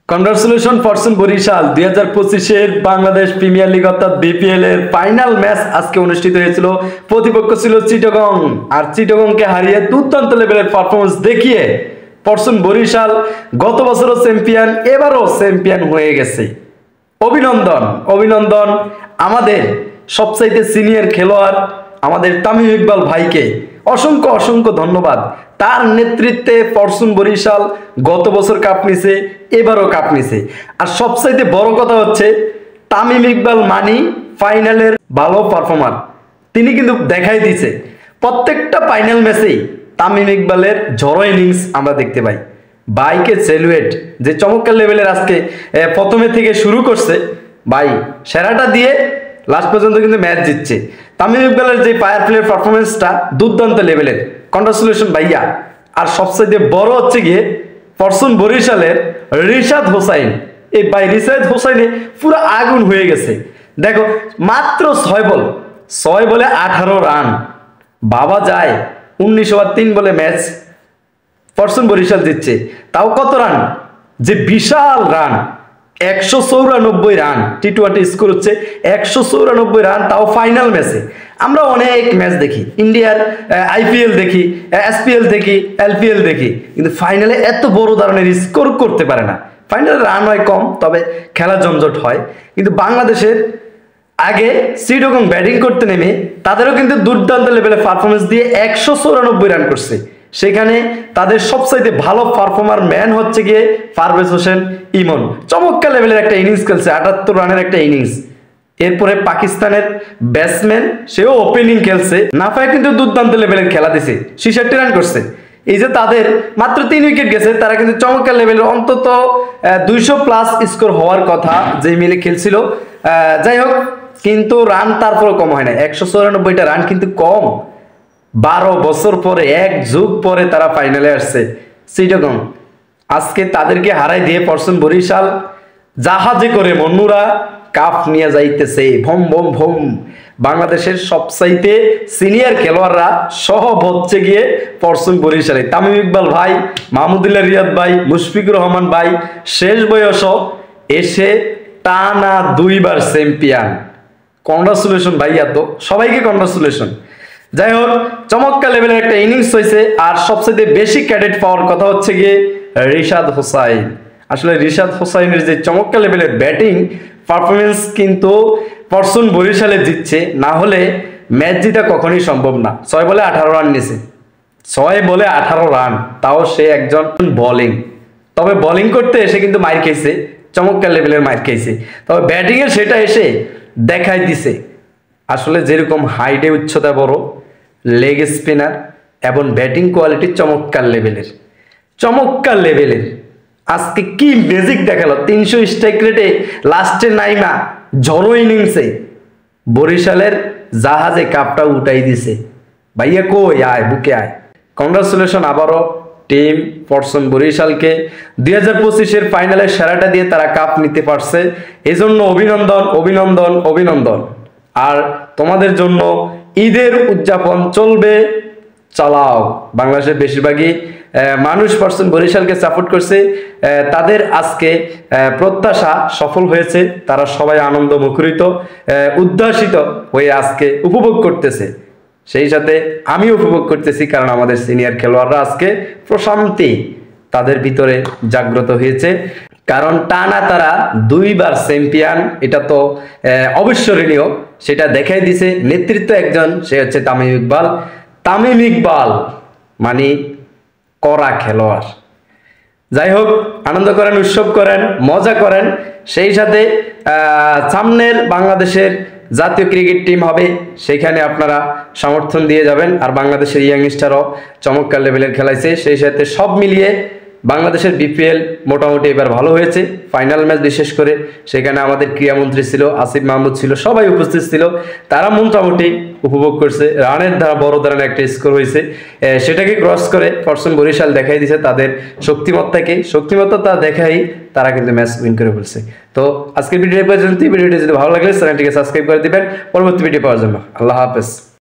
Congratulation fortune Barishal 2025 Bangladesh premier league অর্থাৎ BPL এর final match আজকে অনুষ্ঠিত হয়েছিল। প্রতিপক্ষ ছিল চিটাগং, আর চিটাগংকে হারিয়ে দুর্দান্ত লেভেলের পারফরমেন্স দেখিয়ে ফরচুন বরিশাল গত বছরও চ্যাম্পিয়ন, এবারও চ্যাম্পিয়ন হয়ে গেছে। অভিনন্দন অভিনন্দন আমাদের সবচাইতে সিনিয়র খেলোয়াড় আমাদের তামিম ইকবাল ভাইকে অসংখ্য অসংখ্য ধন্যবাদ। তার নেতৃত্বে ফরচুন বরিশাল গত বছর কাপ নিছে, এবারও কাপ নিছে। আর সবচাইতে বড় কথা হচ্ছে তামিম ইকবাল মানি ফাইনালের ভালো পারফর্মার। তিনি কিন্তু দেখাই দিয়েছে প্রত্যেকটা ফাইনাল ম্যাচেই তামিম ইকবালের ঝড়ো ইনিংস আমরা দেখতে পাই। বাইকে সেলুয়েট, যে চমৎকার লেভেলের আজকে প্রথমে থেকে শুরু করছে ভাই, সেরাটা দিয়ে লাস্ট পর্যন্ত কিন্তু ম্যাচ জিতছে। তামিম ইকবালের যে পাওয়ার প্লের পারফরমেন্সটা দুর্দান্ত লেভেলের, কংগ্রাচুলেশন ভাইয়া। আর সবচেয়ে বড় হচ্ছে গিয়ে ফরচুন বরিশালের রিশাদ হোসাইন, এই ভাই রিশাদ হোসাইনে পুরো আগুন হয়ে গেছে। দেখো মাত্র 6 বলে 18 রান, বাবা যায় 19 ওভার 3 বলে ম্যাচ ফরচুন বরিশাল জিতছে। তাও কত রান, যে বিশাল রান, 194 রান। টি-20 স্কোর হচ্ছে 194 রান, তাও ফাইনাল ম্যাচে। আমরা অনেক ম্যাচ দেখি, ইন্ডিয়ার আইপিএল দেখি, এসপিএল দেখি, এলপিএল দেখি, কিন্তু ফাইনালে এত বড় ধরনের স্কোর করতে পারে না। ফাইনালে রান হয় কম, তবে খেলা জমজট হয়। কিন্তু বাংলাদেশের আগে চিটাগং ব্যাটিং করতে নেমে তাদেরও কিন্তু দুর্দান্ত লেভেলে পারফরমেন্স দিয়ে 194 রান করছে। সেখানে তাদের সবচাইতে ভালো পারফর্মার ম্যান হচ্ছে গিয়ে পারভেজ হোসেন ইমন। চমৎকার লেভেলের একটা ইনিংস খেলছে, 78 রানের একটা ইনিংস। এরপরে পাকিস্তানের ব্যাটসম্যান, সেও ওপেনিং খেলছে, নাফায় কিন্তু দুর্দান্ত লেভেলের খেলা দিছে, 66 রান করছে। এই যে তাদের মাত্র 3 উইকেট গেছে, তারা কিন্তু চমৎকার লেভেলের অন্তত 200+ স্কোর হওয়ার কথা যে মিলে খেলছিল। যাই হোক, কিন্তু রান তারপরে কম হয় না, 194টা রান কিন্তু কম। 12 বছর পরে, 1 যুগ পরে তারা ফাইনালে আসছে চিটাগং। আজকে তাদেরকে হারাই দিয়ে ফরচুন বরিশাল জাহাজে করে মন্নুরা কাপ নিয়ে যাইতেছে। ভম ভম ভম। বাংলাদেশের সবচাইতে সিনিয়র খেলোয়াড়রা সব হচ্ছে গিয়ে ফরচুন বরিশালে। তামিম ইকবাল ভাই, মাহমুদুল্লাহ রিয়াদ ভাই, মুশফিকুর রহমান ভাই শেষ বয়সও এসে টানা 2 বার চ্যাম্পিয়ন। কংগ্রাচুলেশন ভাইয়া, তো সবাইকে কংগ্রাচুলেশন। যাই হোক, চমৎকার লেভেলের একটা ইনিংস হয়েছে। আর সবচেয়ে বেশি ক্রেডিট পাওয়ার কথা হচ্ছে গিয়ে রিশাদ হোসাইন। আসলে রিশাদ হোসাইনের যে চমৎকার লেভেলের ব্যাটিং পারফরমেন্স, কিন্তু ফরচুন বরিশালে জিতছে, না হলে ম্যাচ জিতা কখনোই সম্ভব না। 6 বলে 18 রান নিয়েছে, 6 বলে 18 রান, তাও সে একজন বোলিং। তবে বোলিং করতে এসে কিন্তু মার খেয়েছে, চমৎকার লেভেলের মার খেয়েছে। তবে ব্যাটিংয়ে সেটা এসে দেখাই দিছে। আসলে যেরকম হাইটে উচ্চতা বড়, লেগ স্পিনার এবং ব্যাটিং কোয়ালিটি চমৎকার লেভেলের, চমৎকার লেভেলের। আজকে কি ম্যাজিক দেখালো, 300 স্ট্রাইক রেটে লাস্টে নাইমা ঝড়ো ইনিংসে বরিশালের জাহাজে কাপটা উঠাই দিছে। ভাইয়া কই আয়, বুকে আয়। কংগ্রাচুলেশন আবারও টিম ফরচুন বরিশালকে। 2025-এর ফাইনালের সেরাটা দিয়ে তারা কাপ নিতে পারছে, এজন্য অভিনন্দন অভিনন্দন অভিনন্দন। আর তোমাদের জন্য ঈদের উদযাপন চলবে, চালাও। বাংলাদেশের বেশিরভাগই মানুষ ফরচুন বরিশালকে সাপোর্ট করছে, তাদের আজকে প্রত্যাশা সফল হয়েছে। তারা সবাই আনন্দ মুখরিত, উদ্ভাসিত হয়ে আজকে উপভোগ করতেছে। সেই সাথে আমি উপভোগ করতেছি, কারণ আমাদের সিনিয়র খেলোয়াড়রা আজকে প্রশান্তি তাদের ভিতরে জাগ্রত হয়েছে। কারণ টানা তারা 2 বার চ্যাম্পিয়ন, এটা তো অবিস্মরণীয়। সেটা দেখাই দিছে নেতৃত্ব একজন, সে হচ্ছে তামিম ইকবাল। তামিম ইকবাল মানে কড়া খেলোয়াড়। যাই হোক, আনন্দ করেন, উৎসব করেন, মজা করেন। সেই সাথে সামনের বাংলাদেশের জাতীয় ক্রিকেট টিম হবে, সেখানে আপনারা সমর্থন দিয়ে যাবেন। আর বাংলাদেশের ইয়াংস্টারও চমৎকার লেভেলের খেলাইছে। সেই সাথে সব মিলিয়ে বাংলাদেশের বিপিএল মোটামুটি এবার ভালো হয়েছে। ফাইনাল ম্যাচ বিশেষ করে, সেখানে আমাদের ক্রীড়ামন্ত্রী ছিল, আসিফ মাহমুদ ছিল, সবাই উপস্থিত ছিল। তারা মোটামুটি উপভোগ করছে। রানের দ্বারা বড় ধরনের একটা স্কোর হয়েছে, সেটাকে ক্রস করে ফরচুন বরিশাল দেখাই দিয়েছে তাদের শক্তিমত্তাকে। শক্তিমত্তা তা দেখাই তারা কিন্তু ম্যাচ উইন করে ফেলছে। তো আজকের ভিডিও পর্যন্ত। ভিডিওটি যদি ভালো লাগলে চ্যানেলটিকে সাবস্ক্রাইব করে দিবেন পরবর্তী ভিডিও পাওয়ার জন্য। আল্লাহ হাফেজ।